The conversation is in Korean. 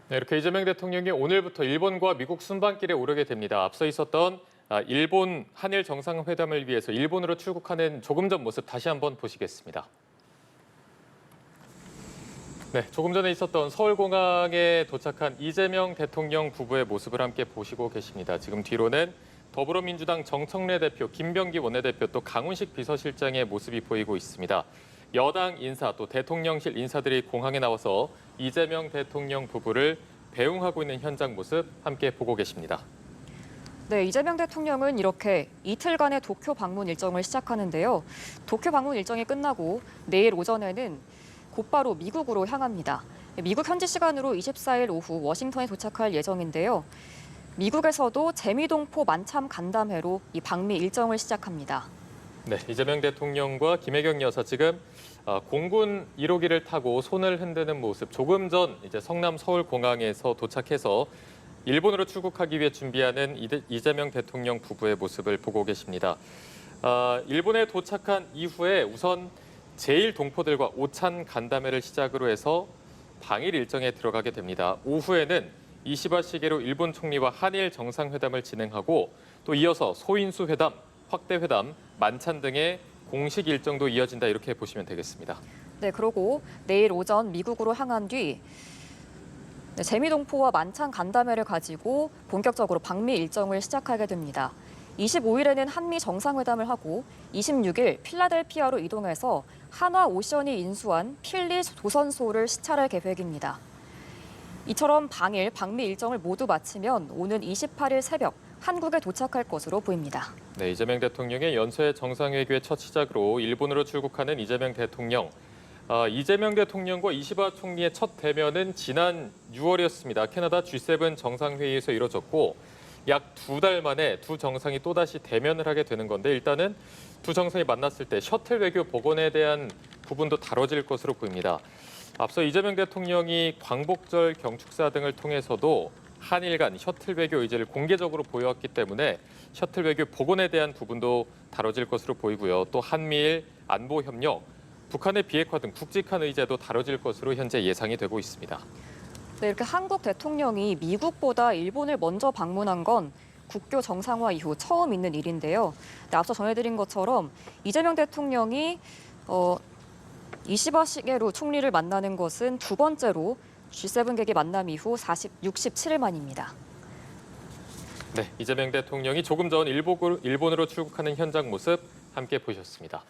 네, 이렇게 이재명 대통령이 오늘부터 일본과 미국 순방길에 오르게 됩니다. 앞서 있었던 일본 한일 정상회담을 위해서 일본으로 출국하는 조금 전 모습 다시 한번 보시겠습니다. 네, 조금 전에 있었던 서울공항에 도착한 이재명 대통령 부부의 모습을 함께 보시고 계십니다. 지금 뒤로는 더불어민주당 정청래 대표, 김병기 원내대표 또 강훈식 비서실장의 모습이 보이고 있습니다. 여당 인사 또 대통령실 인사들이 공항에 나와서 이재명 대통령 부부를 배웅하고 있는 현장 모습 함께 보고 계십니다. 네, 이재명 대통령은 이렇게 이틀간의 도쿄 방문 일정을 시작하는데요. 도쿄 방문 일정이 끝나고 내일 오전에는 곧바로 미국으로 향합니다. 미국 현지 시간으로 24일 오후 워싱턴에 도착할 예정인데요. 미국에서도 재미동포 만참 간담회로 이 방미 일정을 시작합니다. 네, 이재명 대통령과 김혜경 여사 지금 공군 1호기를 타고 손을 흔드는 모습 조금 전 이제 성남 서울공항에서 도착해서 일본으로 출국하기 위해 준비하는 이재명 대통령 부부의 모습을 보고 계십니다. 일본에 도착한 이후에 우선 제1동포들과 오찬 간담회를 시작으로 해서 방일 일정에 들어가게 됩니다. 오후에는 이시바 시게루 일본 총리와 한일 정상회담을 진행하고 또 이어서 소인수 회담, 확대 회담, 만찬 등의 공식 일정도 이어진다 이렇게 보시면 되겠습니다. 네, 그리고 내일 오전 미국으로 향한 뒤 재미동포와 만찬 간담회를 가지고 본격적으로 방미 일정을 시작하게 됩니다. 25일에는 한미 정상회담을 하고 26일 필라델피아로 이동해서 한화오션이 인수한 필리 조선소를 시찰할 계획입니다. 이처럼 방일, 방미 일정을 모두 마치면 오는 28일 새벽 한국에 도착할 것으로 보입니다. 네, 이재명 대통령의 연쇄 정상회교의 첫 시작으로 일본으로 출국하는 이재명 대통령. 이재명 대통령과 이시바 총리의 첫 대면은 지난 6월이었습니다. 캐나다 G7 정상회의에서 이뤄졌고 약 2달 만에 두 정상이 또다시 대면을 하게 되는 건데 일단은 두 정상이 만났을 때 셔틀 외교 복원에 대한 부분도 다뤄질 것으로 보입니다. 앞서 이재명 대통령이 광복절 경축사 등을 통해서도 한일 간 셔틀 외교 의지를 공개적으로 보여왔기 때문에 셔틀 외교 복원에 대한 부분도 다뤄질 것으로 보이고요. 또 한미일 안보 협력, 북한의 비핵화 등 굵직한 의제도 다뤄질 것으로 현재 예상이 되고 있습니다. 네, 이렇게 한국 대통령이 미국보다 일본을 먼저 방문한 건 국교 정상화 이후 처음 있는 일인데요. 네, 앞서 전해드린 것처럼 이재명 대통령이 이시바 시게루 총리를 만나는 것은 두 번째로 G7 개기 만남 이후 67일 만입니다. 네, 이재명 대통령이 조금 전 일본으로 출국하는 현장 모습 함께 보셨습니다.